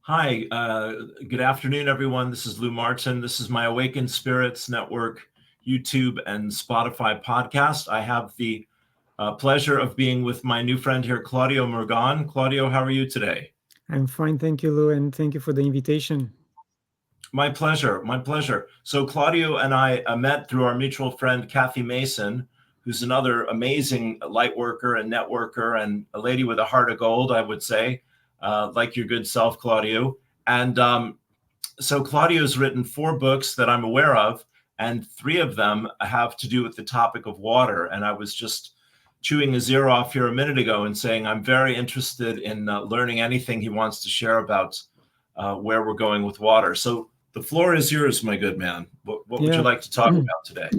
Hi, good afternoon, everyone. This is Lou Martin. This is my Awakened Spirits Network YouTube and Spotify podcast. I have the pleasure of being with my new friend here, Claudio Murgan. Claudio, how are you today? I'm fine, thank you, Lou, and thank you for the invitation. My pleasure, my pleasure. So Claudio and I met through our mutual friend, Kathy Mason, who's another amazing light worker and networker and a lady with a heart of gold, I would say, like your good self, Claudio. And so Claudio's written 4 books that I'm aware of, and 3 of them have to do with the topic of water. And I was just chewing his ear off here a minute ago and saying I'm very interested in learning anything he wants to share about where we're going with water. So the floor is yours, my good man. What would you like to talk about today?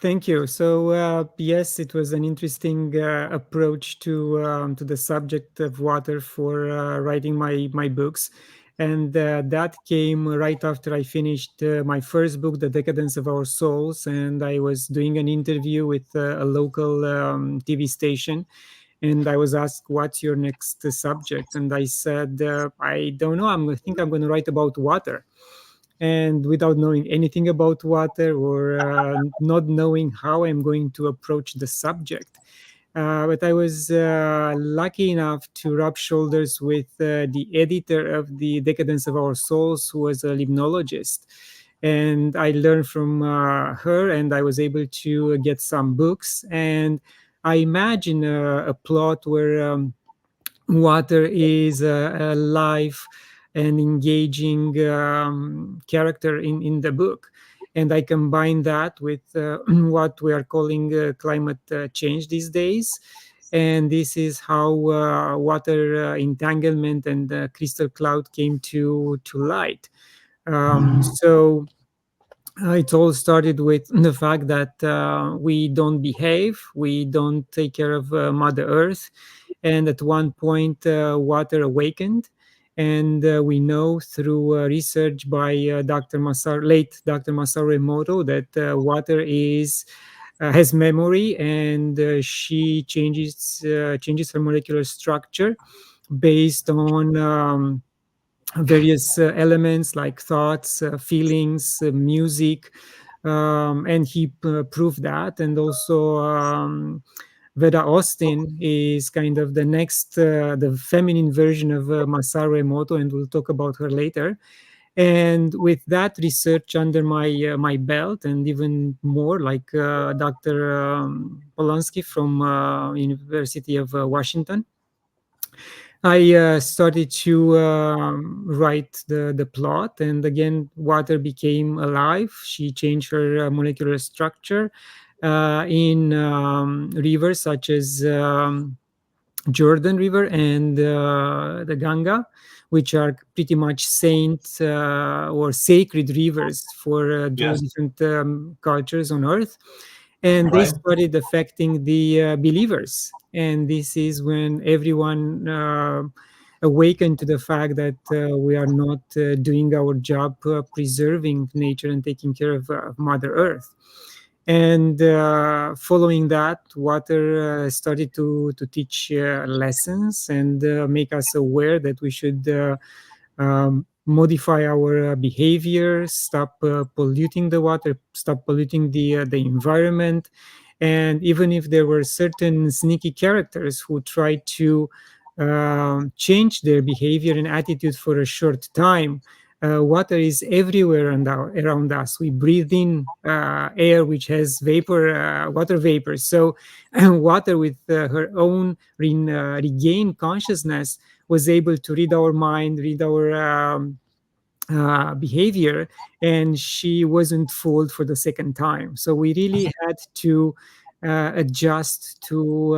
Thank you. So yes, it was an interesting approach to the subject of water for writing my books, and that came right after I finished my first book, The Decadence of Our Souls, and I was doing an interview with a local TV station. And I was asked, "What's your next subject?" And I said, "I don't know. I think I'm going to write about water." And without knowing anything about water or not knowing how I'm going to approach the subject. But I was lucky enough to rub shoulders with the editor of The Decadence of Our Souls, who was a limnologist. And I learned from her, and I was able to get some books. And I imagine a plot where water is a live and engaging character in the book. And I combine that with what we are calling climate change these days. And this is how water entanglement and crystal cloud came to light. So it all started with the fact that we don't behave, we don't take care of Mother Earth. And at one point, water awakened. And we know through research by late Dr. Masaru Emoto, that water has memory, and she changes her molecular structure based on various elements like thoughts, feelings, music, and he proved that. And also, Veda Austin is kind of the feminine version of Masaru Emoto, and we'll talk about her later. And with that research under my belt, and even more, like Dr. Polanski from University of Washington, I started to write the plot, and again, water became alive. She changed her molecular structure in rivers such as Jordan River and the Ganga, which are pretty much saint or sacred rivers for Yes. those different cultures on Earth. And they Right. started affecting the believers. And this is when everyone awakened to the fact that we are not doing our job preserving nature and taking care of Mother Earth. And following that, water started to teach lessons and make us aware that we should modify our behavior, stop polluting the water, stop polluting the environment. And even if there were certain sneaky characters who tried to change their behavior and attitude for a short time, water is everywhere around us. We breathe in air which has water vapor. So water, with her own regained consciousness, was able to read our mind, read our behavior, and she wasn't fooled for the second time. So we really had to adjust to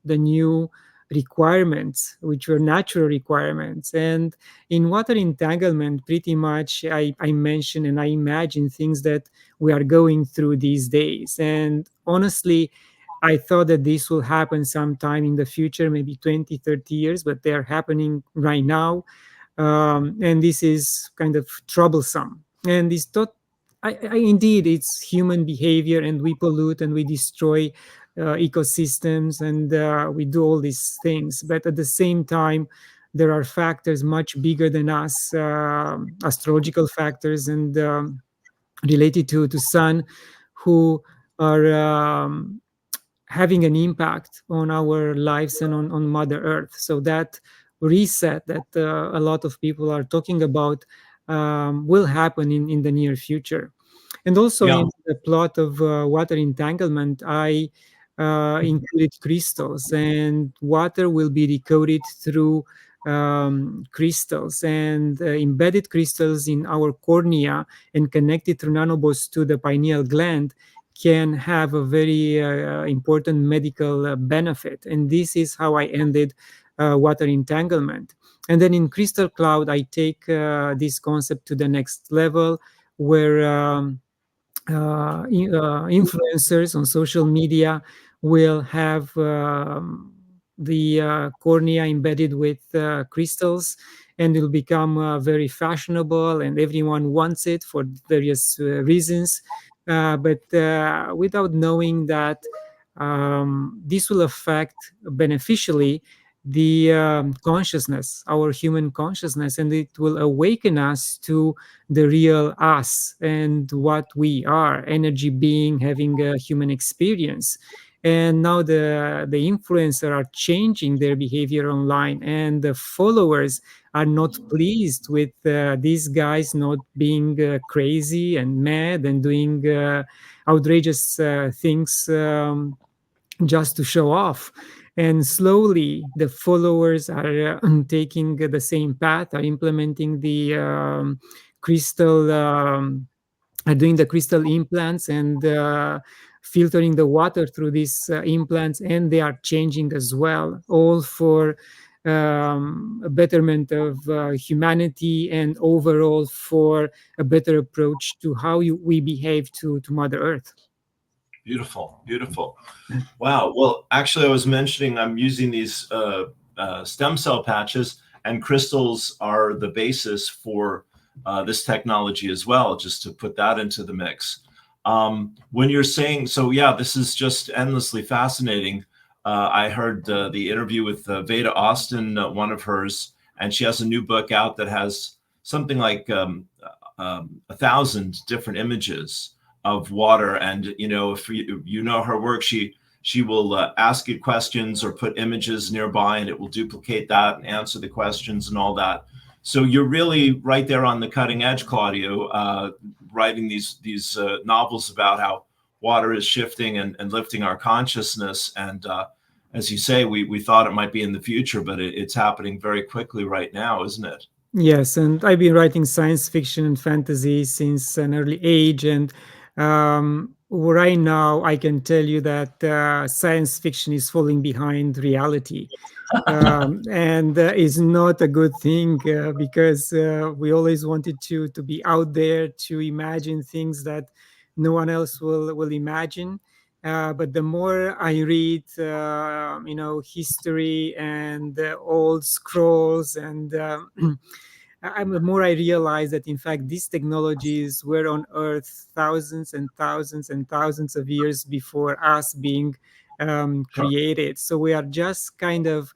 the new requirements, which were natural requirements. And in water entanglement, pretty much I mention and I imagine things that we are going through these days. And honestly, I thought that this will happen sometime in the future, maybe 20, 30 years, but they're happening right now. And this is kind of troublesome. And it's not, indeed, it's human behavior, and we pollute and we destroy ecosystems, and we do all these things. But at the same time, there are factors much bigger than us, astrological factors and related to sun, who are having an impact on our lives and on Mother Earth. So that reset that a lot of people are talking about will happen in the near future. And also Yeah. in the plot of water entanglement, I included crystals, and water will be decoded through crystals and embedded crystals in our cornea and connected through nanobots to the pineal gland can have a very important medical benefit. And this is how I ended water entanglement. And then in Crystal Cloud, I take this concept to the next level, where influencers on social media will have the cornea embedded with crystals, and it will become very fashionable, and everyone wants it for various reasons. But without knowing that this will affect beneficially the consciousness, our human consciousness, and it will awaken us to the real us and what we are, energy being having a human experience. And now the influencer are changing their behavior online, and the followers are not pleased with these guys not being crazy and mad and doing outrageous things just to show off. And slowly the followers are taking the same path, are implementing the crystal are doing the crystal implants and filtering the water through these implants, and they are changing as well, all for a betterment of humanity and overall for a better approach to how we behave to Mother Earth. Beautiful, beautiful. Wow. Well, actually, I was mentioning I'm using these stem cell patches, and crystals are the basis for this technology as well, just to put that into the mix. When you're saying, so yeah, this is just endlessly fascinating. I heard the interview with Veda Austin, one of hers, and she has a new book out that has something like 1,000 different images of water. And, you know, if you know her work, she will ask you questions or put images nearby, and it will duplicate that and answer the questions and all that. So you're really right there on the cutting edge, Claudiu, writing these novels about how water is shifting and lifting our consciousness. And as you say, we thought it might be in the future, but it's happening very quickly right now, isn't it? Yes, and I've been writing science fiction and fantasy since an early age, and right now I can tell you that science fiction is falling behind reality, and is not a good thing because we always wanted to be out there to imagine things that no one else will imagine. But the more I read, history and old scrolls and the more I realize that, in fact, these technologies were on Earth thousands and thousands and thousands of years before us being Sure. created. So we are just kind of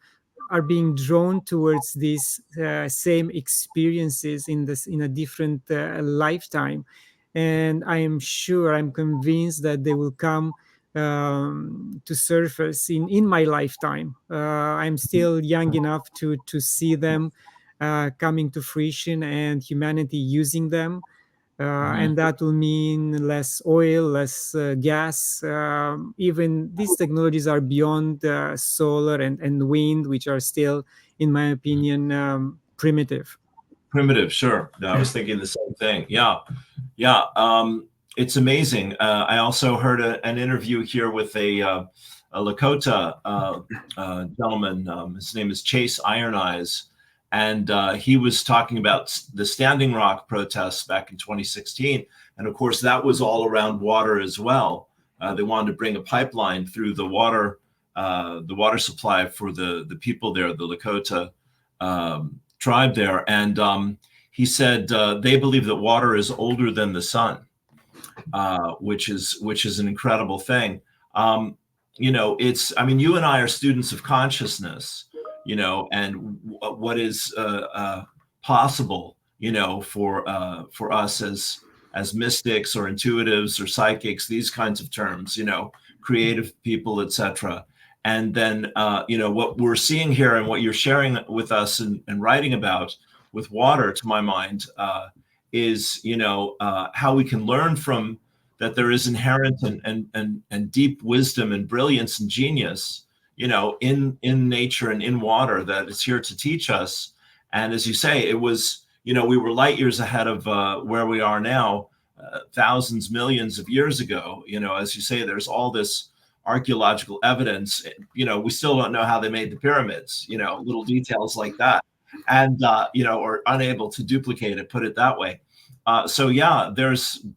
are being drawn towards these same experiences in a different lifetime, and I am sure, I'm convinced that they will come to surface in my lifetime. I'm still young enough to see them coming to fruition and humanity using them. Mhm. And that will mean less oil, less gas. Even these technologies are beyond solar and wind, which are still, in my opinion, primitive. Primitive, sure. No, I was thinking the same thing. Yeah, yeah. It's amazing. I also heard an interview here with a Lakota gentleman. His name is Chase Iron Eyes, and he was talking about the Standing Rock protests back in 2016, and of course that was all around water as well. They wanted to bring a pipeline through the water supply for the people there, the Lakota tribe there, and he said they believe that water is older than the sun, which is an incredible thing. You know, it's, I mean, you and I are students of consciousness. and what is possible, for us as mystics or intuitives or psychics, these kinds of terms, creative people, etc. And then, what we're seeing here and what you're sharing with us and writing about with water, to my mind, is, how we can learn from that there is inherent and deep wisdom and brilliance and genius, in nature and in water that is here to teach us. And as you say, it was, we were light years ahead of where we are now, thousands, millions of years ago. As you say, there's all this archaeological evidence. We still don't know how they made the pyramids, little details like that, and or unable to duplicate it, put it that way. So yeah,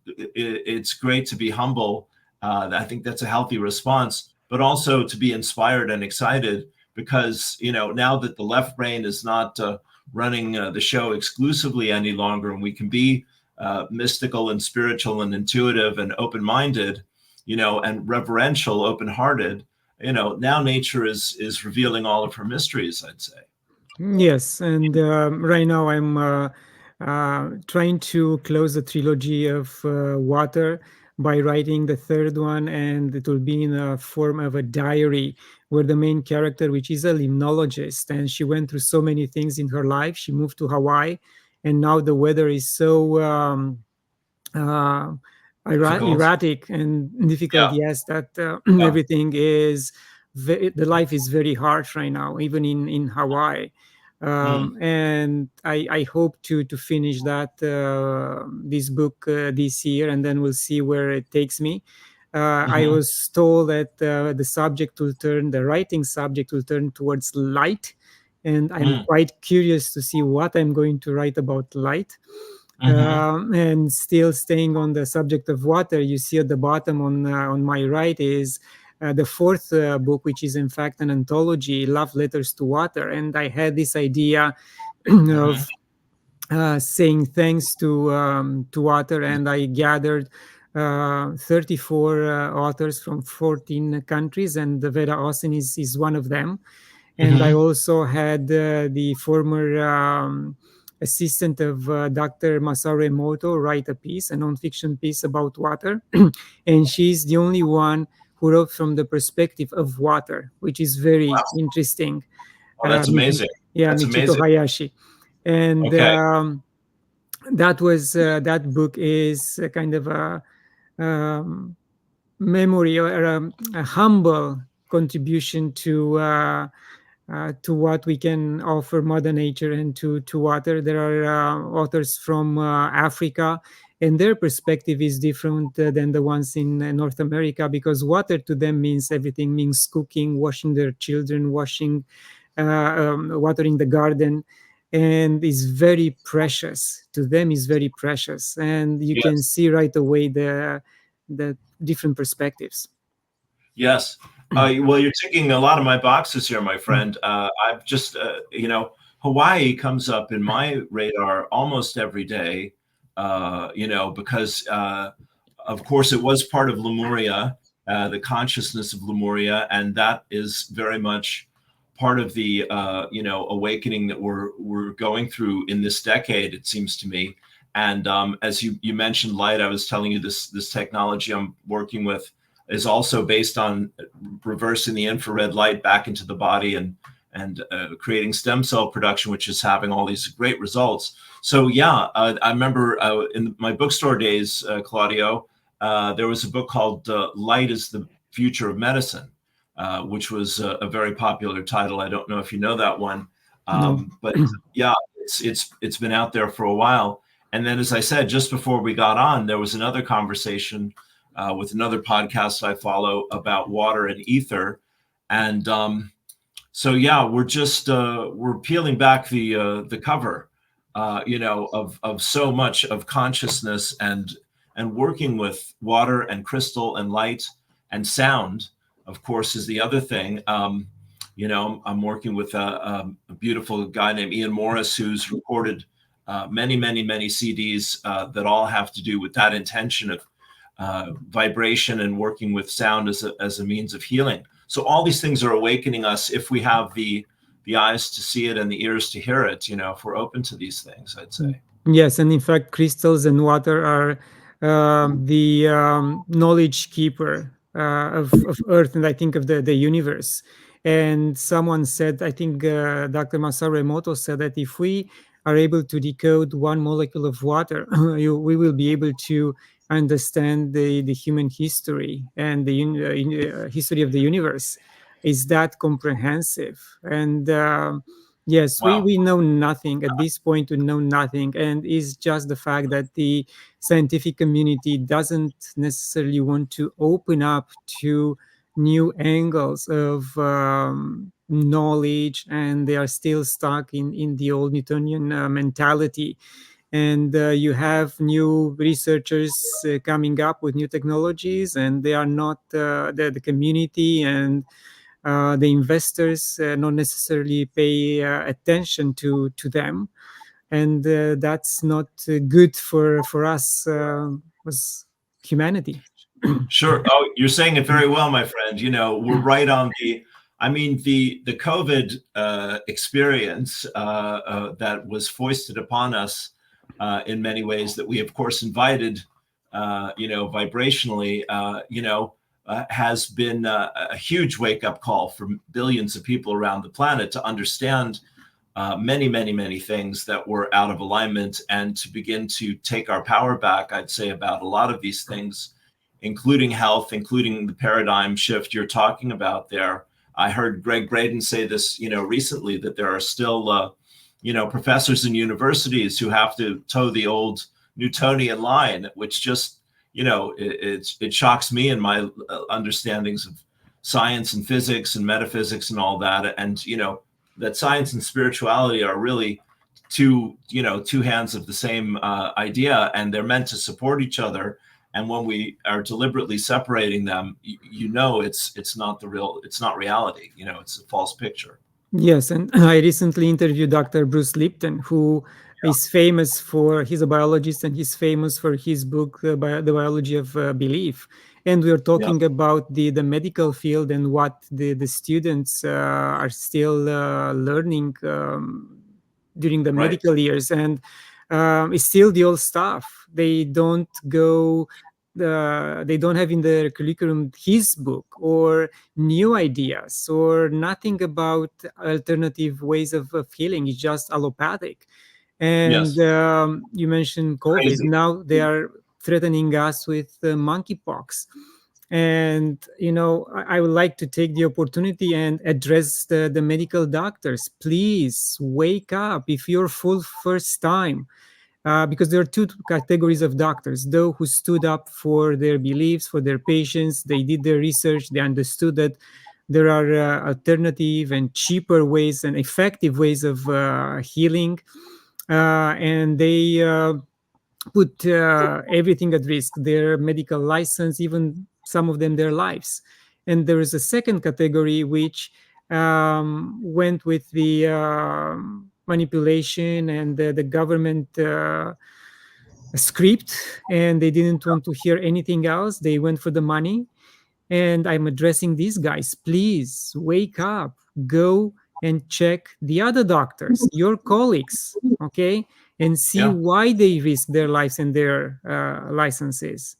it's great to be humble. I think that's a healthy response, but also to be inspired and excited because, now that the left brain is not running the show exclusively any longer, and we can be mystical and spiritual and intuitive and open-minded, and reverential, open-hearted, now nature is revealing all of her mysteries, I'd say. Yes, and right now I'm trying to close the trilogy of water by writing the third one, and it will be in a form of a diary where the main character, which is a limnologist, and she went through so many things in her life. She moved to Hawaii, and now the weather is so uh, Difficult. erratic and difficult. Yeah. Yes, that Yeah. everything is the life is very harsh right now, even in Hawaii. Mm. And I hope to finish that this book this year, and then we'll see where it takes me. I Mm-hmm. was told that the writing subject will turn towards light, and I'm Mm. quite curious to see what I'm going to write about light. Mm-hmm. And still staying on the subject of water, you see at the bottom on my right is the fourth book, which is in fact an anthology, Love Letters to Water. And I had this idea Mm-hmm. of saying thanks to water, and I gathered 34 authors from 14 countries, and Vera Austin is one of them. And I Mm-hmm. also had the former assistant of Dr. Masaru Emoto write a piece, a nonfiction piece about water. And she's the only one who wrote from the perspective of water, which is very Wow. interesting. Oh, that's amazing. Yeah, That's Michiko amazing. Hayashi. And Okay. that book is a kind of a memory or a humble contribution to what we can offer Mother Nature and to water. There are authors from Africa, and their perspective is different than the ones in North America, because water to them means everything, means cooking, washing their children, watering the garden, and is very precious to them, is very precious, and you can Yes. see right away the different perspectives. Yes. Well, you're ticking a lot of my boxes here, my friend. I've just, Hawaii comes up in my radar almost every day, because, of course, it was part of Lemuria, the consciousness of Lemuria, and that is very much part of the, awakening that we're going through in this decade, it seems to me. And as you mentioned, light, I was telling you this technology I'm working with is also based on reversing the infrared light back into the body and creating stem cell production, which is having all these great results. So yeah, I remember in my bookstore days, Claudio, there was a book called "Light is the Future of Medicine," which was a very popular title. I don't know if you know that one, No. but yeah, it's been out there for a while. And then, as I said, just before we got on, there was another conversation with another podcast I follow about water and ether. And so, yeah, we're peeling back the cover, of so much of consciousness and working with water and crystal and light and sound, of course, is the other thing. I'm working with a beautiful guy named Ian Morris, who's recorded many, many, many CDs that all have to do with that intention of vibration and working with sound as a means of healing. So all these things are awakening us if we have the the eyes to see it and the ears to hear it, if we're open to these things, I'd say. Yes, and in fact, crystals and water are the knowledge keeper of Earth, and I think of the universe. And someone said, I think Dr. Masaru Emoto said that if we are able to decode one molecule of water, we will be able to understand the human history and the history of the universe. Is that comprehensive? And yes, Wow. we know nothing at this point. We know nothing, and it's just the fact that the scientific community doesn't necessarily want to open up to new angles of knowledge, and they are still stuck in the old Newtonian mentality. And you have new researchers coming up with new technologies, and they are not the community and the investors not necessarily pay attention to them, and that's not good for us as humanity. Sure. Oh, you're saying it very well, my friend. We're right on the COVID experience that was foisted upon us in many ways, that we, of course, invited, vibrationally, has been a huge wake-up call for billions of people around the planet to understand many, many, many things that were out of alignment, and to begin to take our power back, I'd say, about a lot of these things, including health, including the paradigm shift you're talking about there. I heard Greg Braden say this, recently, that there are still, professors in universities who have to toe the old Newtonian line, which just, it shocks me in my understandings of science and physics and metaphysics and all that. And, that science and spirituality are really two hands of the same idea, and they're meant to support each other. And when we are deliberately separating them, it's not reality. It's a false picture. Yes, and I recently interviewed Dr. Bruce Lipton, who is famous for, he's a biologist, and he's famous for his book, The Biology of Belief. And we are talking about the medical field and what the students are still learning during the medical years. And it's still the old stuff. They don't go, they don't have in their curriculum his book or new ideas or nothing about alternative ways of healing. It's just allopathic. And you mentioned COVID. Crazy. Now they are threatening us with monkeypox. And, I would like to take the opportunity and address the medical doctors. Please wake up if you're full first time. Because there are two categories of doctors: those who stood up for their beliefs, for their patients. They did their research. They understood that there are alternative and cheaper ways and effective ways of healing. And they put everything at risk, their medical license, even some of them their lives. And there is a second category which went with the manipulation and the government script, and they didn't want to hear anything else. They went for the money. And I'm addressing these guys. Please wake up, go and check the other doctors, your colleagues, okay, and see why they risk their lives and their licenses.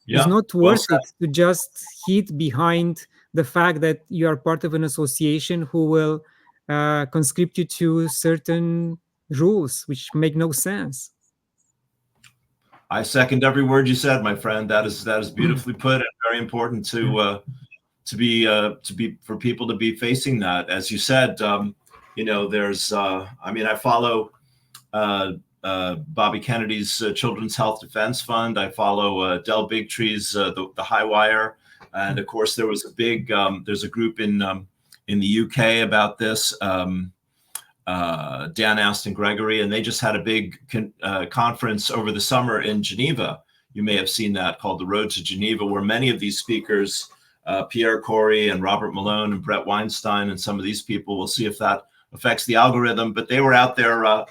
It's not worth it to just hid behind the fact that you are part of an association who will conscript you to certain rules which make no sense. I second every word you said, my friend. That is beautifully put, and very important to be for people to be facing that. As you said, there's I follow Bobby Kennedy's Children's Health Defense Fund. I follow Del Bigtree's the High Wire, and of course there was a big there's a group in the UK about this. Dan Aston Gregory, and they just had a big conference over the summer in Geneva. You may have seen that, called The Road to Geneva, where many of these speakers, Pierre Corey and Robert Malone and Brett Weinstein and some of these people, we'll see if that affects the algorithm, but they were out there,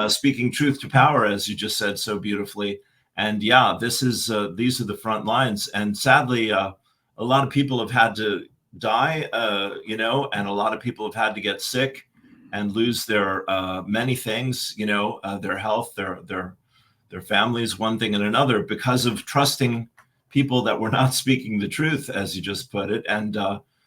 speaking truth to power, as you just said so beautifully. And these are the front lines. And sadly, a lot of people have had to die, and a lot of people have had to get sick and lose their many things, their health, their families, one thing and another, because of trusting people that were not speaking the truth, as you just put it. And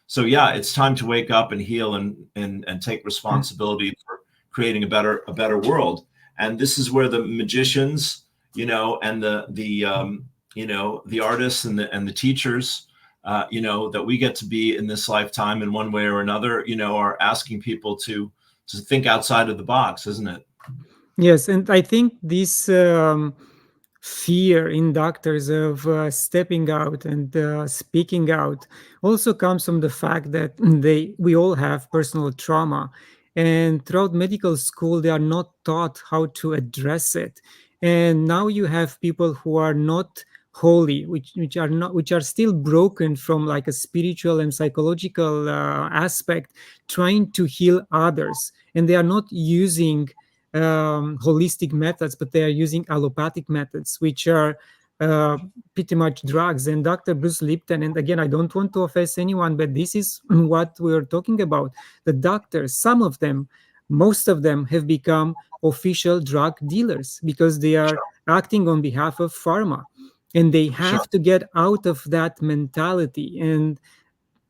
so, yeah, it's time to wake up and heal and take responsibility for creating a better world. And this is where the magicians, and the artists and the teachers, that we get to be in this lifetime in one way or another, are asking people to think outside of the box, isn't it? Yes, and I think this fear in doctors of stepping out and speaking out also comes from the fact that we all have personal trauma, and throughout medical school they are not taught how to address it. And now you have people who are not holy, which are still broken from like a spiritual and psychological aspect, trying to heal others, and they are not using holistic methods, but they are using allopathic methods, which are uh, pretty much drugs. And Dr. Bruce Lipton, and again, I don't want to offend anyone, but this is what we're talking about. The doctors, some of them, most of them have become official drug dealers because they are acting on behalf of pharma. And they Sure. have to get out of that mentality and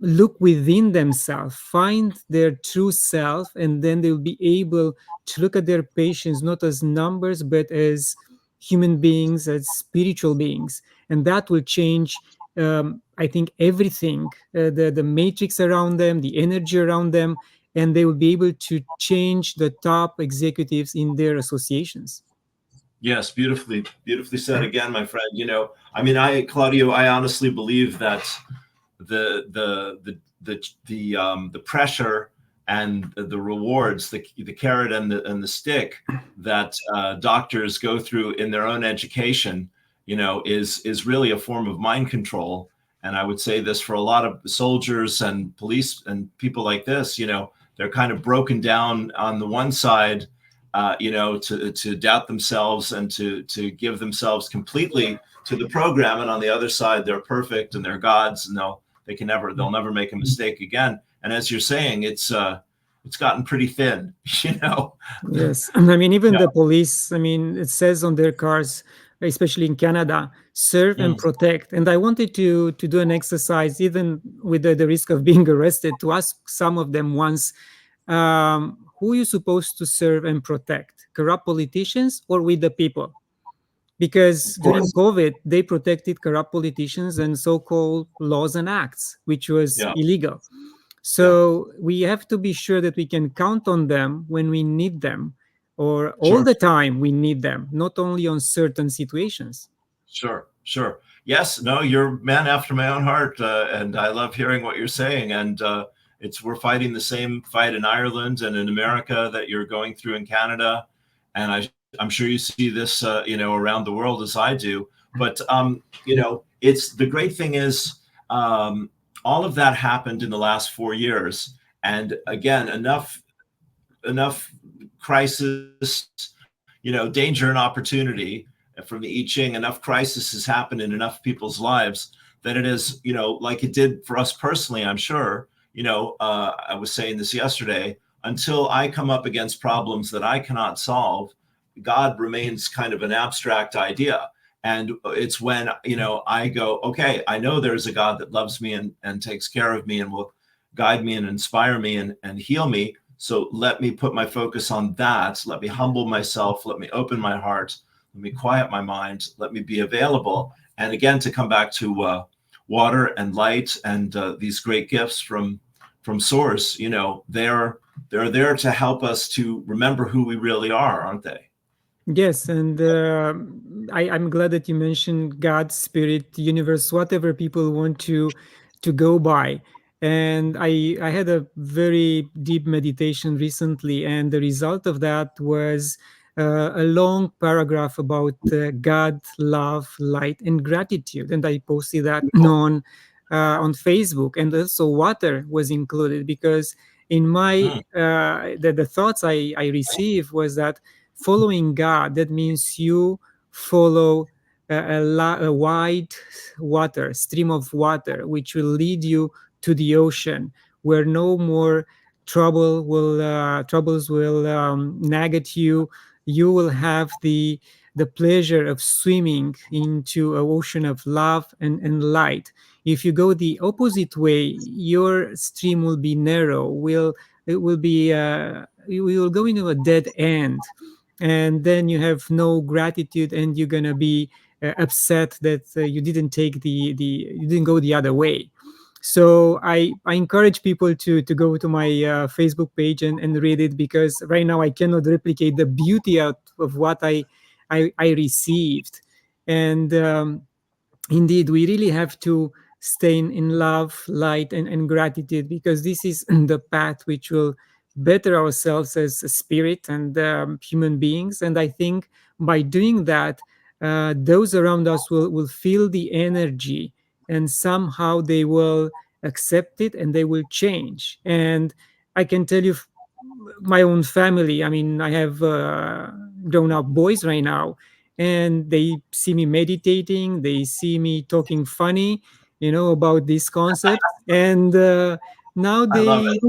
look within themselves, find their true self, and then they'll be able to look at their patients not as numbers, but as human beings, as spiritual beings. And that will change, I think, everything, the matrix around them, the energy around them, and they will be able to change the top executives in their associations. Yes, beautifully said again, my friend. Claudio, I honestly believe that the pressure and the rewards, the carrot and the stick that doctors go through in their own education, is really a form of mind control. And I would say this for a lot of soldiers and police and people like this, they're kind of broken down on the one side, to doubt themselves and to give themselves completely to the program, and on the other side, they're perfect and they're gods, and they'll never make a mistake again. And as you're saying, it's gotten pretty thin, Yes. I mean, even Yeah. the police, I mean, it says on their cars, especially in Canada, serve and Mm. protect. And I wanted to do an exercise, even with the risk of being arrested, to ask some of them once, who are you supposed to serve and protect? Corrupt politicians or with the people? Because Of during course. COVID, they protected corrupt politicians and so-called laws and acts, which was Yeah. illegal. Yeah. So we have to be sure that we can count on them when we need them, or all Sure. the time we need them, not only on certain situations. Sure. Yes, no, you're a man after my own heart, and I love hearing what you're saying. And we're fighting the same fight in Ireland and in America that you're going through in Canada, and I'm sure you see this, around the world as I do. But it's the great thing is, all of that happened in the last 4 years, and again, enough crisis, danger and opportunity from the I Ching. Enough crisis has happened in enough people's lives that it is, like it did for us personally, I'm sure. I was saying this yesterday, until I come up against problems that I cannot solve, God remains kind of an abstract idea. And it's when, I go, okay, I know there's a God that loves me and takes care of me and will guide me and inspire me and heal me. So let me put my focus on that. Let me humble myself. Let me open my heart. Let me quiet my mind. Let me be available. And again, to come back to water and light and these great gifts from Source, they're there to help us to remember who we really are, aren't they? Yes, and I'm glad that you mentioned God, Spirit, Universe, whatever people want to go by. And I had a very deep meditation recently, and the result of that was a long paragraph about God, love, light, and gratitude. And I posted that on Facebook, and also water was included because in my Mm, the thoughts I received was that following God, that means you follow a wide water, stream of water, which will lead you to the ocean, where no more troubles will nag at you. You will have the pleasure of swimming into an ocean of love and light. If you go the opposite way, your stream will be narrow. It will be you will go into a dead end, and then you have no gratitude, and you're gonna be upset that you didn't take you didn't go the other way. So I encourage people to go to my Facebook page and read it, because right now I cannot replicate the beauty out of what I received. And indeed, we really have to stay in love, light, and gratitude, because this is the path which will better ourselves as a spirit and human beings. And I think by doing that, those around us will feel the energy, and somehow they will accept it and they will change. And I can tell you, my own family, I mean, I have grown up boys right now, and they see me meditating, they see me talking funny, about this concept. And now I love it.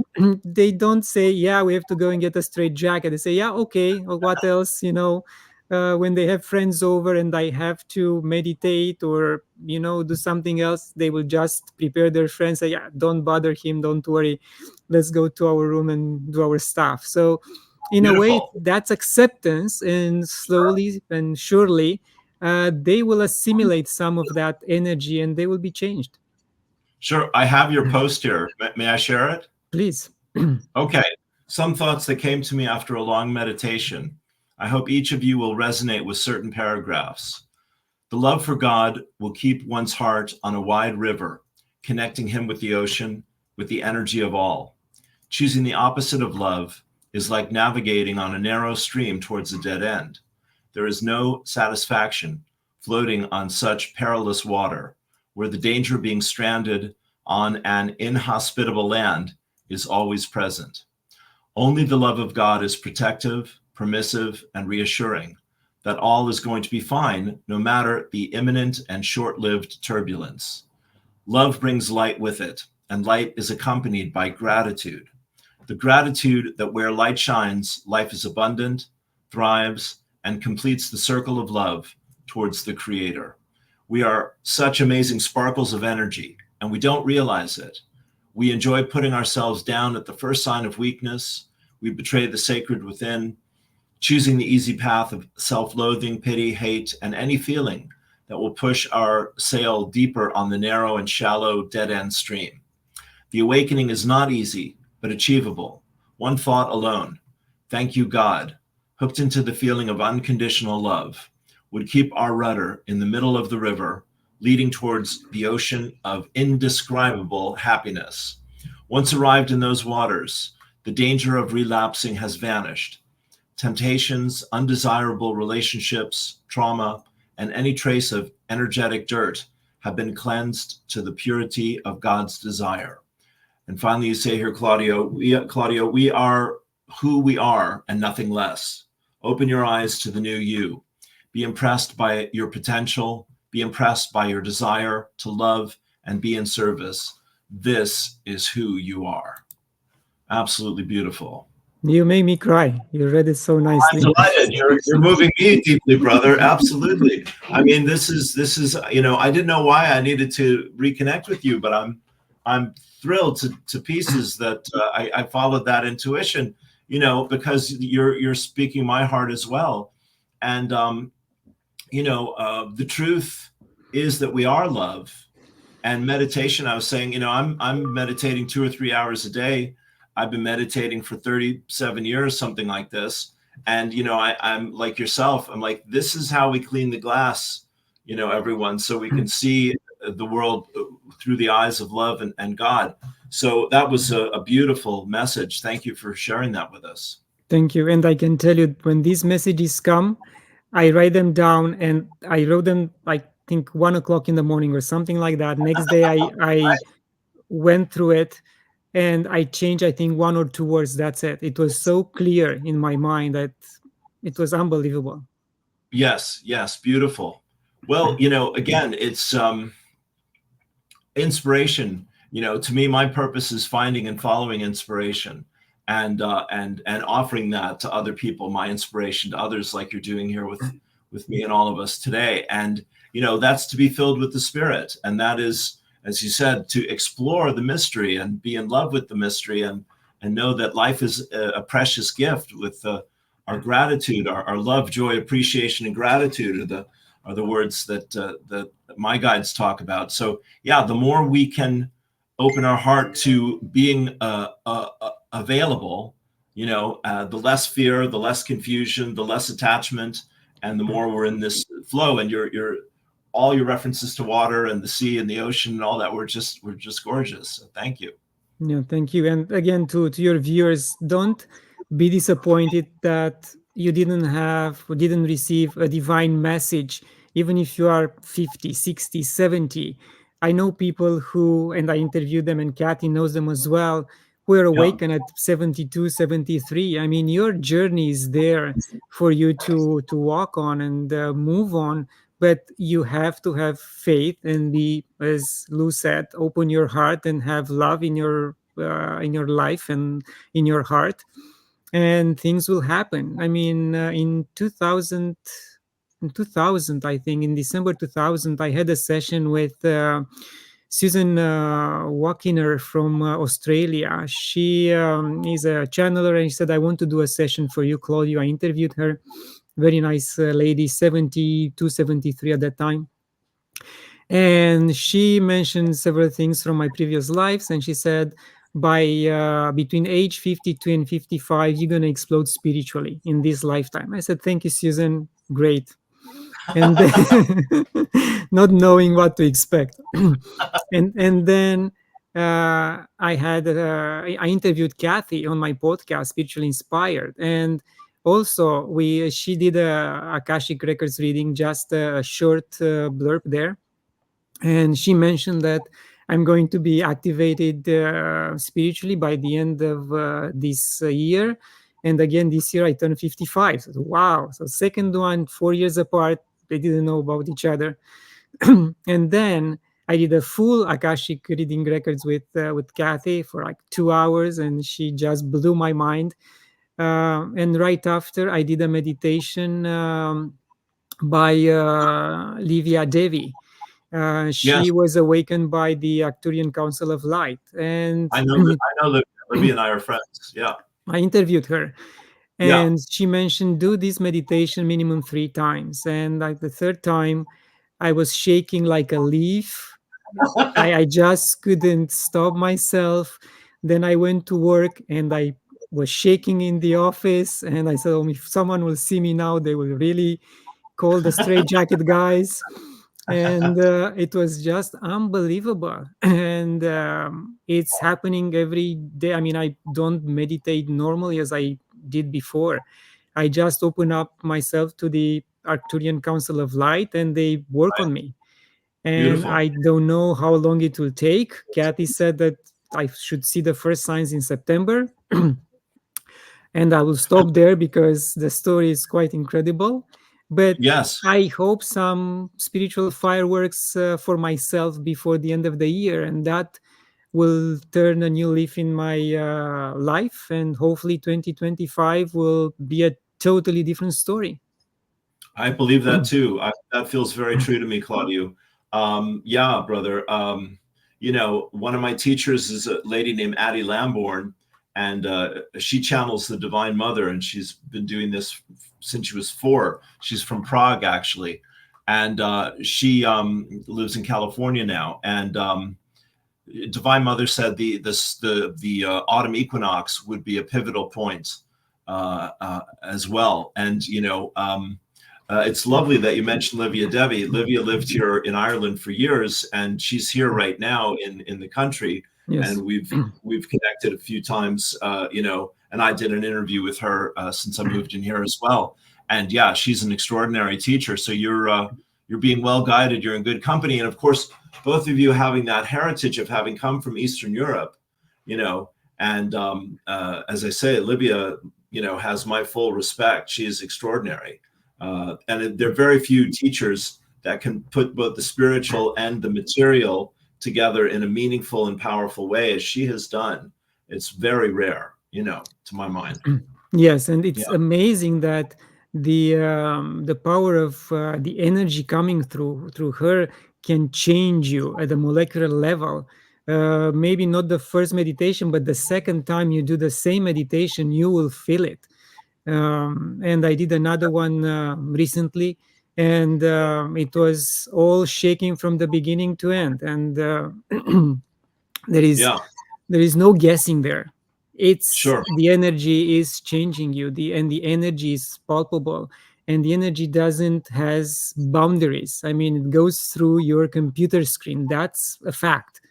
they don't say, yeah, we have to go and get a straight jacket. They say, yeah, okay, or what else, when they have friends over and I have to meditate or do something else, they will just prepare their friends, say, yeah, don't bother him, don't worry, let's go to our room and do our stuff. So in a way, Beautiful. that's acceptance, and slowly and surely they will assimilate some of that energy and they will be changed. Sure. I have your post here. May I share it? Please. Okay. Some thoughts that came to me after a long meditation. I hope each of you will resonate with certain paragraphs. The love for God will keep one's heart on a wide river, connecting him with the ocean, with the energy of all. Choosing the opposite of love is like navigating on a narrow stream towards a dead end. There is no satisfaction floating on such perilous water, where the danger of being stranded on an inhospitable land is always present. Only the love of God is protective, permissive, and reassuring that all is going to be fine, no matter the imminent and short-lived turbulence. Love brings light with it, and light is accompanied by gratitude. The gratitude that where light shines, life is abundant, thrives, and completes the circle of love towards the Creator. We are such amazing sparkles of energy, and we don't realize it. We enjoy putting ourselves down at the first sign of weakness. We betray the sacred within, choosing the easy path of self-loathing, pity, hate, and any feeling that will push our sail deeper on the narrow and shallow dead-end stream. The awakening is not easy, but achievable. One thought alone, thank you, God, hooked into the feeling of unconditional love, would keep our rudder in the middle of the river, leading towards the ocean of indescribable happiness. Once arrived in those waters, the danger of relapsing has vanished. Temptations, undesirable relationships, trauma, and any trace of energetic dirt have been cleansed to the purity of God's desire. And finally, you say here, Claudio, we are who we are and nothing less. Open your eyes to the new you. Be impressed by your potential. Be impressed by your desire to love and be in service. This is who you are. Absolutely beautiful. You made me cry. You read it so nicely. I'm delighted. You're moving me deeply, brother. Absolutely. I mean, this is I didn't know why I needed to reconnect with you, but I'm thrilled to pieces that I followed that intuition, because you're speaking my heart as well. And the truth is that we are love. And meditation, I was saying, I'm meditating 2 or 3 hours a day. I've been meditating for 37 years, something like this. And, I'm like yourself. I'm like, this is how we clean the glass, everyone, so we can see the world through the eyes of love and God. So that was a beautiful message. Thank you for sharing that with us. Thank you. And I can tell you, when these messages come, I write them down, and I wrote them, I think 1 o'clock in the morning or something like that. Next day, I went through it, and I changed, I think, 1 or 2 words. That's it. It was so clear in my mind that it was unbelievable. Yes, beautiful. Well, again, it's inspiration. to me, my purpose is finding and following inspiration, and offering that to other people, my inspiration to others, like you're doing here with me and all of us today. And that's to be filled with the Spirit, and that is, as you said, to explore the mystery and be in love with the mystery, and know that life is a precious gift. With our gratitude, our love, joy, appreciation, and gratitude are the words that my guides talk about. So yeah, the more we can open our heart to being available, the less fear, the less confusion, the less attachment, and the more we're in this flow. And all your references to water and the sea and the ocean and all that were just gorgeous. So thank you. Yeah, thank you. And again, to your viewers, don't be disappointed that you didn't receive a divine message, even if you are 50, 60, 70. I know people who, and I interviewed them, and Kathy knows them as well, who are Yeah. awakened at 72, 73. I mean, your journey is there for you to walk on and move on, but you have to have faith and be, as Lou said, open your heart and have love in your life and in your heart, and things will happen. I mean, in 2000, I think in December 2000, I had a session with Susan Walkiner from Australia. She is a channeler, and she said, "I want to do a session for you, Claudiu." I interviewed her. Very nice lady, 72, 73 at that time. And she mentioned several things from my previous lives. And she said, by between age 52 and 55, you're going to explode spiritually in this lifetime. I said, thank you, Susan. Great. And then, not knowing what to expect. and then I interviewed Kathy on my podcast, Spiritually Inspired. And also she did a Akashic Records reading, just a short blurb there. And she mentioned that I'm going to be activated spiritually by the end of this year. And again, this year I turned 55. So, wow. So second one, 4 years apart, they didn't know about each other. And then I did a full Akashic reading records with Kathy for like 2 hours, and she just blew my mind. And right after, I did a meditation by Livia Devi. Yes, She was awakened by the Arcturian Council of Light, and I know that Libby and I are friends. Yeah. I interviewed her, Yeah. and she mentioned do this meditation minimum 3 times. And like the third time, I was shaking like a leaf. I just couldn't stop myself. Then I went to work, and I was shaking in the office. And I said, oh, if someone will see me now, they will really call the straight jacket guys. And it was just unbelievable. And it's happening every day. I mean, I don't meditate normally as I did before. I just open up myself to the Arcturian Council of Light, and they work on me. And Beautiful. I don't know how long it will take. Kathy said that I should see the first signs in September. And I will stop there because the story is quite incredible. But Yes. I hope some spiritual fireworks for myself before the end of the year, and that will turn a new leaf in my life. And hopefully, 2025 will be a totally different story. I believe that too. That feels very true to me, Claudiu. Yeah, brother. One of my teachers is a lady named Addie Lamborn, and she channels the Divine Mother, and she's been doing this since she was 4. She's from Prague, actually, and she lives in California now. And Divine Mother said the autumn equinox would be a pivotal point as well. And it's lovely that you mentioned Livia Devi. Livia lived here in Ireland for years, and she's here right now in the country. Yes. And we've connected a few times, and I did an interview with her since I moved in here as well. And yeah, she's an extraordinary teacher. So you're being well guided. You're in good company, and of course, both of you having that heritage of having come from Eastern Europe, and as I say, Livia, has my full respect. She is extraordinary. And there are very few teachers that can put both the spiritual and the material together in a meaningful and powerful way as she has done. It's very rare, to my mind. Yes, and it's Yeah. amazing that the power of the energy coming through her can change you at a molecular level. Maybe not the first meditation, but the second time you do the same meditation, you will feel it. And I did another one recently, and it was all shaking from the beginning to end. And there is Yeah. there is no guessing there. It's Sure. the energy is changing you, and the energy is palpable, and the energy doesn't has boundaries. I mean, it goes through your computer screen. That's a fact.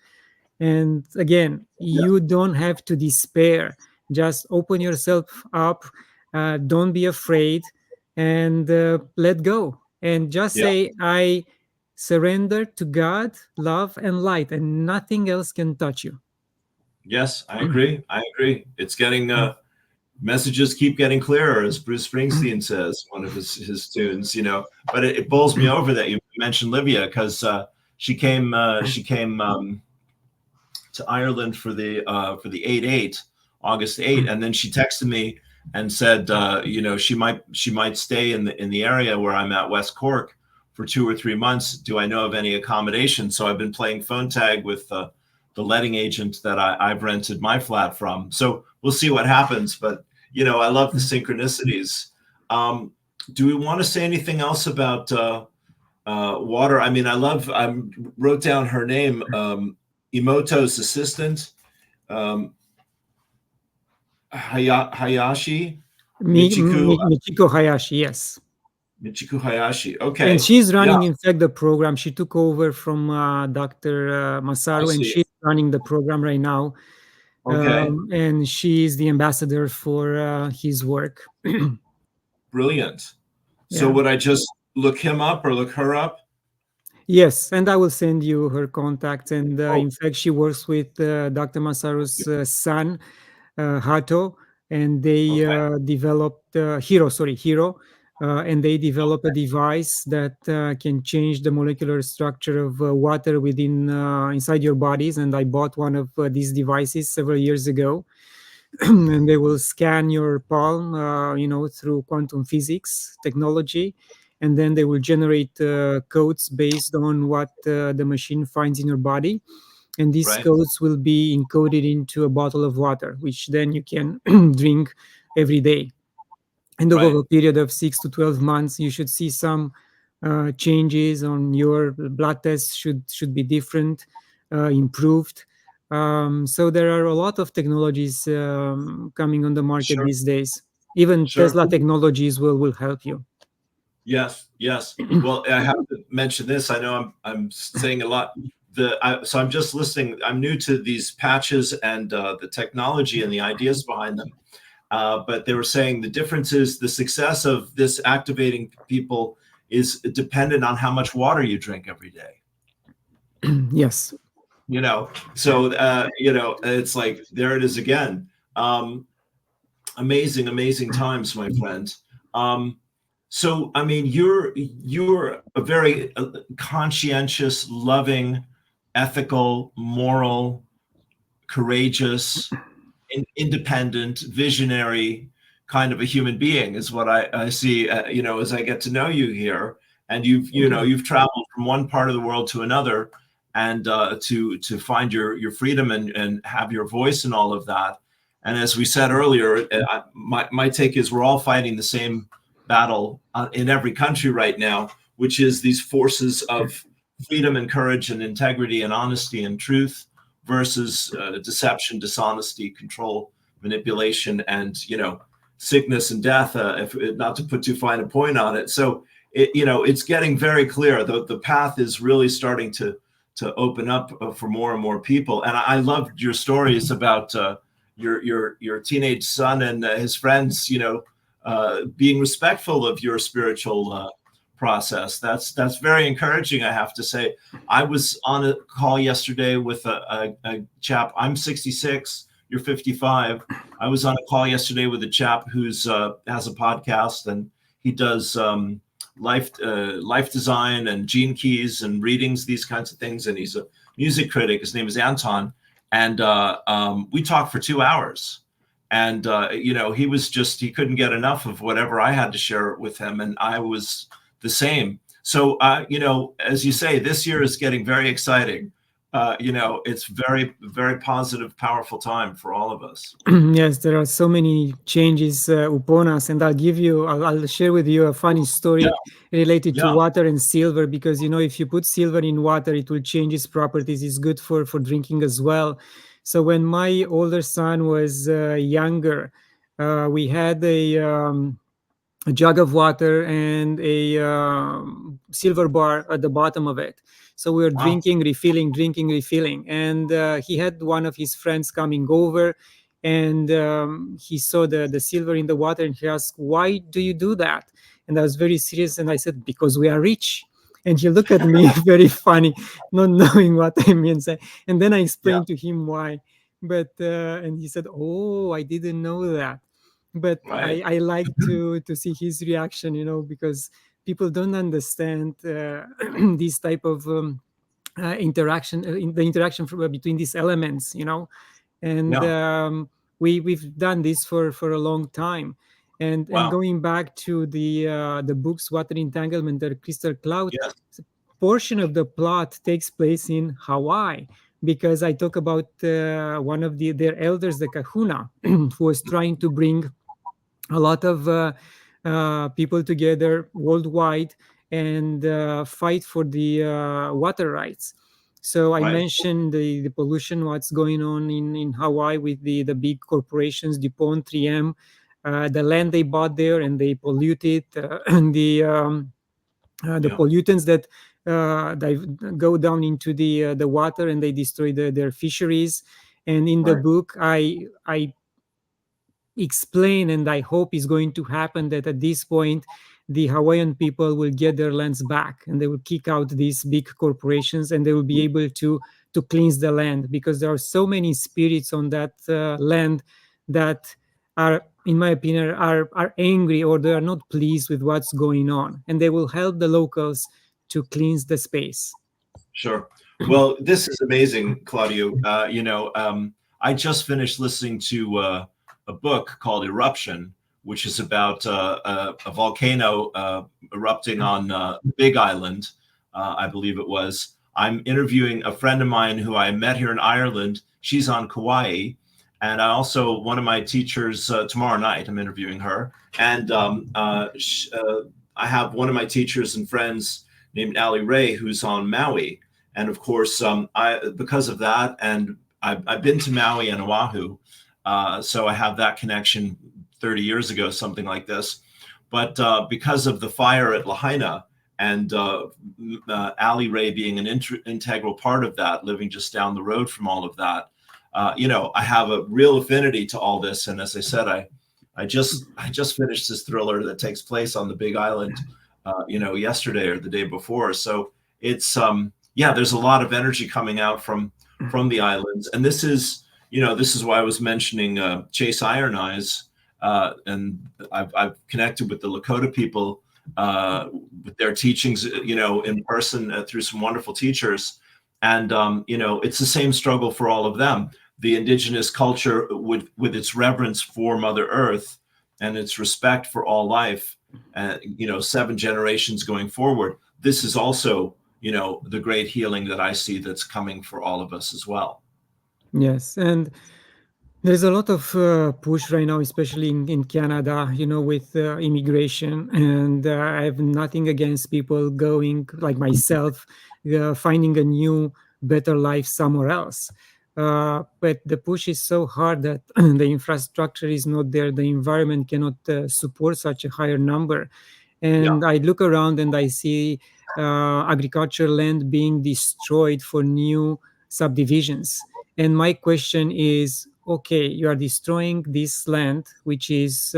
And again, Yeah. you don't have to despair. Just open yourself up. Don't be afraid, and let go. And just Yeah. say, I surrender to God, love, and light, and nothing else can touch you. Yes, I agree. It's getting messages keep getting clearer, as Bruce Springsteen says, one of his tunes. But it bowls me over that you mentioned Livia, because she came to Ireland for the 8/8, August 8, and then she texted me and said, she might stay in the area where I'm at, West Cork, for 2 or 3 months. Do I know of any accommodation? So I've been playing phone tag with the letting agent that I've rented my flat from. So we'll see what happens. But I love the synchronicities. Do we want to say anything else about water? I mean, I wrote down her name, Emoto's assistant, Hayashi, Michiko Hayashi, yes. Michiku Hayashi. And Okay. she's running, Yeah. in fact, the program. She took over from Dr. I Masaru, and see. she's running the program right now. Okay. And she's the ambassador for his work. Brilliant. So Yeah. would I just look him up or look her up? Yes, and I will send you her contact. And Oh, in fact, she works with Dr. Masaru's son, Hato, and they okay. developed Hiro, and they developed a device that can change the molecular structure of water within inside your bodies. And I bought one of these devices several years ago. And they will scan your palm, through quantum physics technology, and then they will generate codes based on what the machine finds in your body, and these Right. codes will be encoded into a bottle of water, which then you can drink every day. And over Right. a period of 6 to 12 months, you should see some changes on your blood tests should be different, improved. So there are a lot of technologies coming on the market Sure. these days. Even Sure. Tesla technologies will help you. Yes. Yes. Well, I have to mention this. I know I'm saying a lot. So I'm just listening. I'm new to these patches and the technology and the ideas behind them. But they were saying the difference is the success of this activating people is dependent on how much water you drink every day. Yes. So it's like, there it is again. Amazing times, my friend. So I mean, you're a very conscientious, loving, ethical, moral, courageous, independent, visionary kind of a human being, is what I see. As I get to know you here, and you've traveled from one part of the world to another, and to find your freedom and have your voice and all of that. And as we said earlier, my take is we're all fighting the same battle in every country right now, which is these forces of freedom and courage and integrity and honesty and truth versus deception, dishonesty, control, manipulation, and sickness and death. If not to put too fine a point on it. So it's getting very clear. The path is really starting to open up for more and more people. And I loved your stories about your teenage son and his friends. Being respectful of your spiritual process. That's very encouraging, I have to say. I was on a call yesterday with a chap. I'm 66. You're 55. I was on a call yesterday with a chap who's has a podcast, and he does life design and gene keys and readings, these kinds of things. And he's a music critic. His name is Anton, and we talked for 2 hours. And he was he couldn't get enough of whatever I had to share with him, and I was the same. So as you say, this year is getting very exciting. It's very, very positive, powerful time for all of us. Yes, there are so many changes upon us, and I'll share with you a funny story related to water and silver, because if you put silver in water, it will change its properties. It's good for drinking as well. So when my older son was younger, we had a jug of water and a silver bar at the bottom of it. So we were drinking, refilling. And he had one of his friends coming over, and he saw the silver in the water, and he asked, "Why do you do that?" And I was very serious, and I said, "Because we are rich." And he looked at me very funny, not knowing what I mean. And then I explained to him why. But and he said, "Oh, I didn't know that." But I like to see his reaction, because people don't understand this type of interaction, the interaction between these elements, and we've done this for a long time. And going back to the books, Water Entanglement, the Crystal Cloud, portion of the plot takes place in Hawaii, because I talk about one of their elders, the Kahuna, who was trying to bring a lot of people together worldwide and fight for the water rights. So I mentioned the pollution, what's going on in Hawaii with the big corporations, DuPont, 3M, the land they bought there, and they pollute it, and the pollutants that they go down into the water, and they destroy their fisheries. And in the book, I explain, and I hope is going to happen, that at this point the Hawaiian people will get their lands back, and they will kick out these big corporations, and they will be able to cleanse the land, because there are so many spirits on that land that are, in my opinion, are angry, or they are not pleased with what's going on, and they will help the locals to cleanse the space. Sure. Well, this is amazing, Claudiu. I just finished listening to a book called Eruption, which is about a volcano erupting on Big Island, I believe it was. I'm interviewing a friend of mine who I met here in Ireland. She's on Kauai. And I also, one of my teachers, tomorrow night, I'm interviewing her. And I have one of my teachers and friends named Ali Ray, who's on Maui. And of course, because of that, and I've been to Maui and Oahu, so I have that connection 30 years ago, something like this. But because of the fire at Lahaina, and Ali Ray being an integral part of that, living just down the road from all of that, I have a real affinity to all this. And as I said, I just finished this thriller that takes place on the Big Island, yesterday or the day before. So it's there's a lot of energy coming out from the islands, and this is why I was mentioning Chase Iron Eyes, and I've connected with the Lakota people with their teachings, in person through some wonderful teachers, and it's the same struggle for all of them. The indigenous culture, with its reverence for Mother Earth and its respect for all life, 7 generations going forward. This is also, the great healing that I see that's coming for all of us as well. Yes, and there's a lot of push right now, especially in Canada, with immigration. And I have nothing against people going, like myself, finding a new, better life somewhere else. But the push is so hard that the infrastructure is not there. The environment cannot support such a higher number. And I look around and I see agricultural land being destroyed for new subdivisions. And my question is, okay, you are destroying this land, which is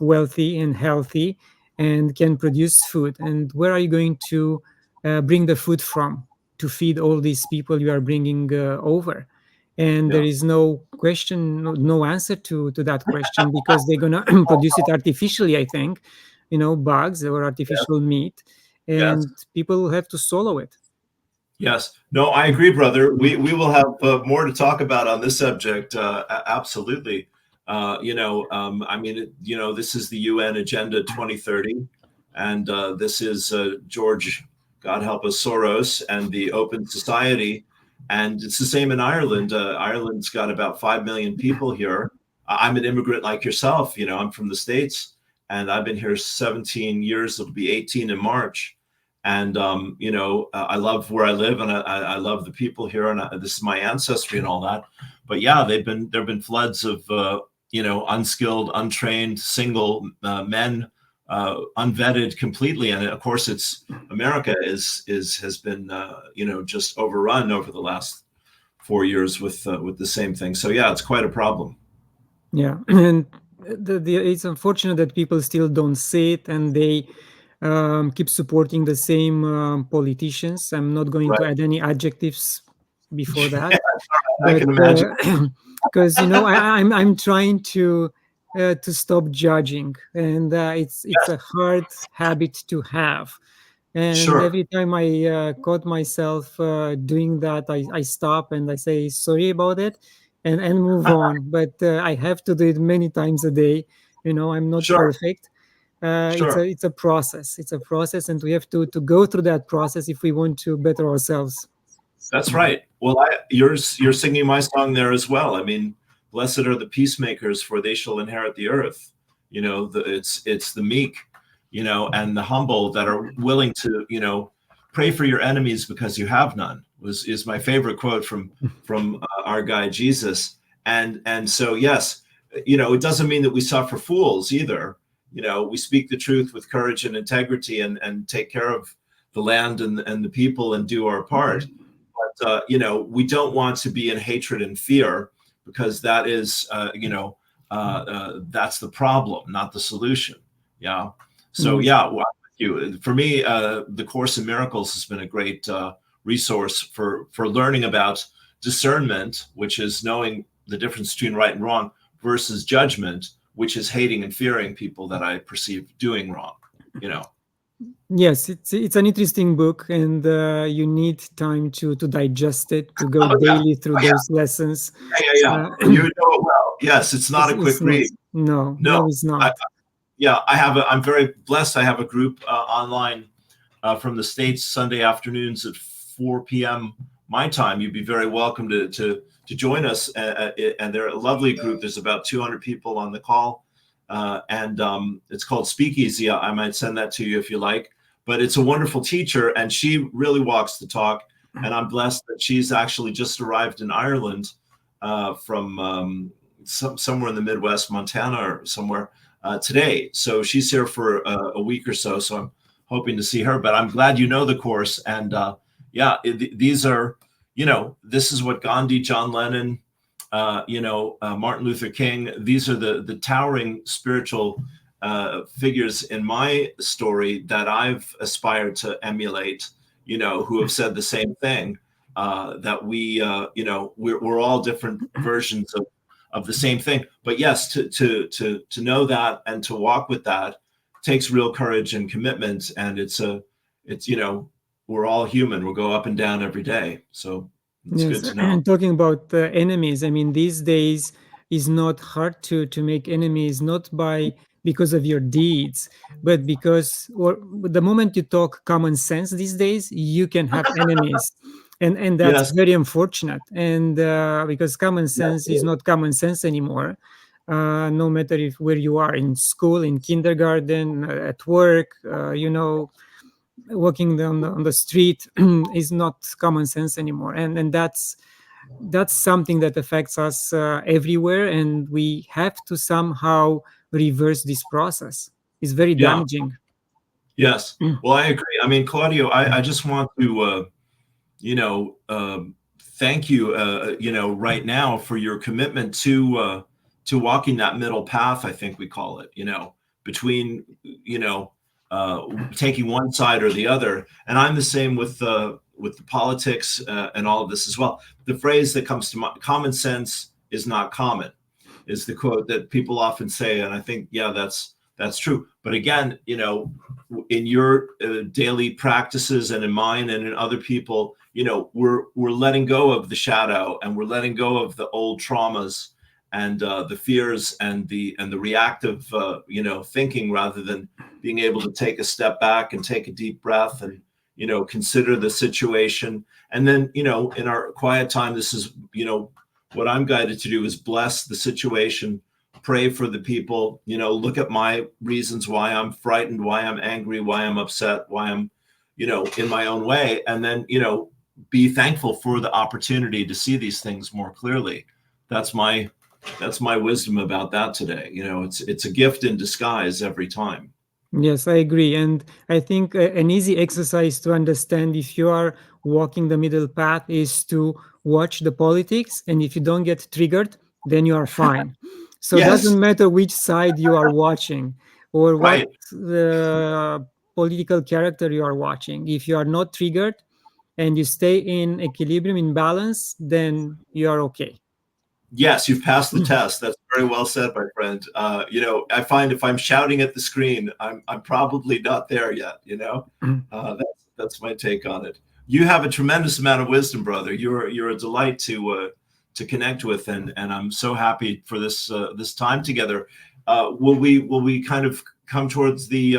wealthy and healthy and can produce food. And where are you going to bring the food from to feed all these people you are bringing over? And there is no question, no answer to that question, because they're going to produce it artificially, I think, bugs or artificial meat, and people will have to swallow it. Yes. No, I agree, brother. We will have more to talk about on this subject. Absolutely. I mean, this is the UN Agenda 2030, and this is George, God help us, Soros, and the Open Society. And it's the same in Ireland. Ireland's got about 5 million people here. I'm an immigrant like yourself. I'm from the States, and I've been here 17 years. It'll be 18 in March. And I love where I live, and I love the people here, and this is my ancestry and all that. But yeah, there've been floods of unskilled, untrained, single men, unvetted completely, and of course, it's America has been just overrun over the last 4 years with the same thing. So yeah, it's quite a problem. Yeah, and it's unfortunate that people still don't see it, and they keep supporting the same politicians. I'm not going to Right. add any adjectives before that, Yeah, I but can imagine. because I'm trying to stop judging, and it's Yes, a hard habit to have. And sure. every time I caught myself doing that, I stop and I say sorry about it, and move on. But I have to do it many times a day. I'm not Sure, perfect. sure. It's a process. It's a process, and we have to go through that process if we want to better ourselves. That's right. Well, you're singing my song there as well. I mean, blessed are the peacemakers, for they shall inherit the earth. It's the meek, and the humble that are willing to, pray for your enemies because you have none. Is my favorite quote from our guy Jesus. And so yes, it doesn't mean that we suffer fools either. We speak the truth with courage and integrity, and take care of the land and the people, and do our part. We don't want to be in hatred and fear, because that is, that's the problem, not the solution. Yeah. So Yes. yeah, well, for me, the Course in Miracles has been a great resource for learning about discernment, which is knowing the difference between right and wrong, versus judgment, which is hating and fearing people that I perceive doing wrong. Yes, it's an interesting book, and you need time to digest it, to go Oh yeah, daily through oh, yeah, those lessons. yeah. Uh, You know it well. Yes, it's not a quick it's not. read. No, No, no, it's I, not. yeah, I'm very blessed. I have a group online from the States, Sunday afternoons at 4 p.m. my time. You'd be very welcome to join us. And they're a lovely group. There's about 200 people on the call. And it's called Speakeasy. I might send that to you if you like. But it's a wonderful teacher, and she really walks the talk. And I'm blessed that she's actually just arrived in Ireland from somewhere in the Midwest, Montana or somewhere, today. So she's here for a week or so. So I'm hoping to see her. But I'm glad you know the course. And these are, this is what Gandhi, John Lennon, Martin Luther King. These are the towering spiritual figures in my story that I've aspired to emulate. Who have said the same thing. That we're all different versions of the same thing. But yes, to know that and to walk with that takes real courage and commitment. And it's we're all human. We'll go up and down every day. So it's Yes, good to know. and talking about enemies, I mean, these days is not hard to make enemies, not because of your deeds, but because, or the moment you talk common sense these days, you can have enemies, and that's Yes. very unfortunate. And because common sense is Yes. not common sense anymore, no matter if where you are in school, in kindergarten, at work, walking on the street is not common sense anymore, and that's something that affects us everywhere, and we have to somehow reverse this process. It's very Yeah. damaging. Yes. Well, I agree. I mean, Claudio, I just want to, you know, thank you, right now for your commitment to walking that middle path. I think we call it, between, taking one side or the other. And I'm the same with the politics and all of this as well. The phrase that comes to mind, common sense is not common, is the quote that people often say. And I think, yeah, that's true. But again, in your daily practices and in mine and in other people, we're letting go of the shadow, and we're letting go of the old traumas and the fears and the reactive thinking, rather than being able to take a step back and take a deep breath and consider the situation. And then in our quiet time, this is what I'm guided to do, is bless the situation, pray for the people, look at my reasons why I'm frightened, why I'm angry, why I'm upset, why I'm in my own way, and then be thankful for the opportunity to see these things more clearly. That's my wisdom about that today. It's a gift in disguise every time. Yes, I agree. And I think an easy exercise to understand if you are walking the middle path is to watch the politics. And if you don't get triggered, then you are fine. So it Yes, doesn't matter which side you are watching or what right. political character you are watching. If you are not triggered and you stay in equilibrium, in balance, then you are okay. Yes, you've passed the test. That's very well said, my friend. I find if I'm shouting at the screen, I'm probably not there yet. That's my take on it. You have a tremendous amount of wisdom, brother. You're a delight to connect with, and I'm so happy for this time together. Will we kind of come towards the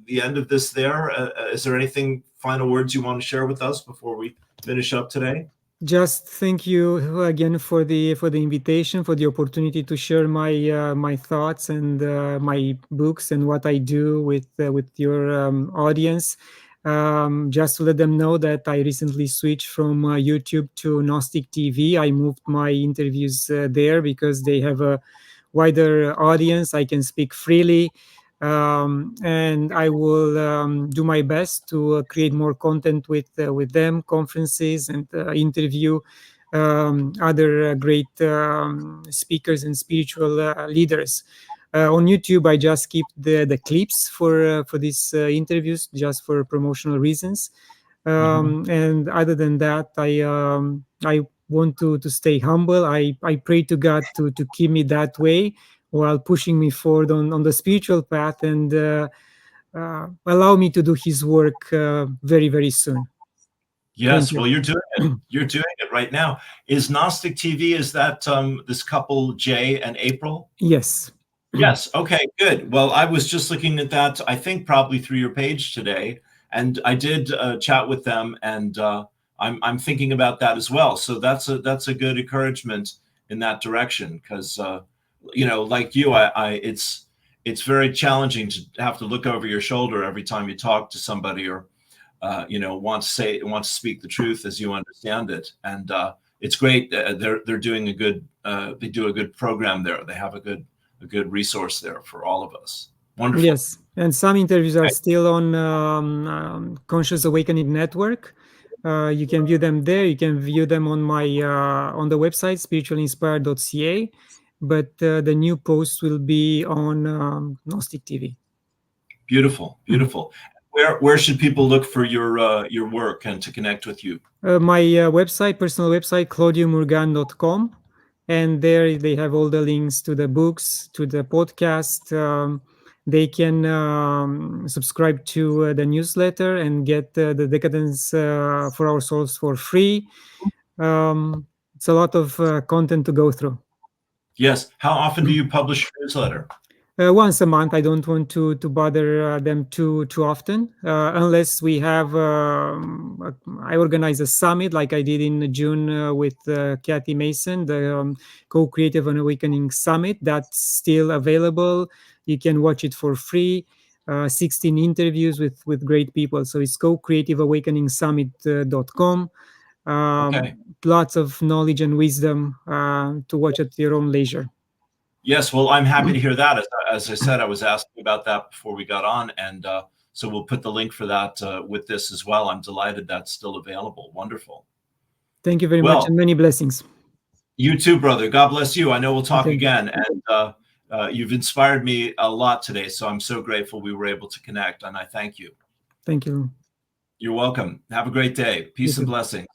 end of this there? Is there anything, final words you want to share with us before we finish up today? Just thank you again for the invitation, for the opportunity to share my thoughts and my books and what I do with your audience. Just to let them know that I recently switched from YouTube to Gnostic TV. I moved my interviews there because they have a wider audience. I can speak freely. And I will do my best to create more content with them, conferences, and interview other great speakers and spiritual leaders. On YouTube, I just keep the clips for these interviews, just for promotional reasons. And other than that, I want to stay humble. I pray to God to keep me that way, while pushing me forward on the spiritual path, and allow me to do His work very, very soon. Thank Yes, you. well, you're doing it. You're doing it right now. Is Gnostic TV, is that this couple, Jay and April? Yes. Yes. Okay, good. Well, I was just looking at that, I think probably through your page today, and I did chat with them, and I'm thinking about that as well. So that's a good encouragement in that direction, because like you, it's very challenging to have to look over your shoulder every time you talk to somebody, or want to speak the truth as you understand it. And it's great. They're doing they do a good program there. They have a good resource there for all of us. Wonderful. Yes, and some interviews are Okay. still on Conscious Awakening Network. You can view them there. You can view them on my on the website spiritualinspired.ca. But the new posts will be on Gnostic TV. Beautiful, beautiful. Where should people look for your work and to connect with you? My website, personal website, claudiumurgan.com. And there they have all the links to the books, to the podcast. They can subscribe to the newsletter and get the Decadence for Our Souls for free. It's a lot of content to go through. Yes. How often do you publish your newsletter? Once a month. I don't want to bother them too often, unless we have. I organize a summit like I did in June with Kathy Mason, the Co-Creative and Awakening Summit. That's still available. You can watch it for free. 16 interviews with great people. So it's co-creativeawakeningsummit.com. Okay. Lots of knowledge and wisdom to watch at your own leisure. Yes, well, I'm happy to hear that. As I said, I was asking about that before we got on, and so we'll put the link for that with this as well. I'm delighted that's still available. Wonderful. Thank you very much, and many blessings. You too, brother. God bless you. I know we'll talk Thank again, and you've inspired me a lot today, so I'm so grateful we were able to connect, and I thank you. Thank you. You're welcome. Have a great day. Peace and blessings.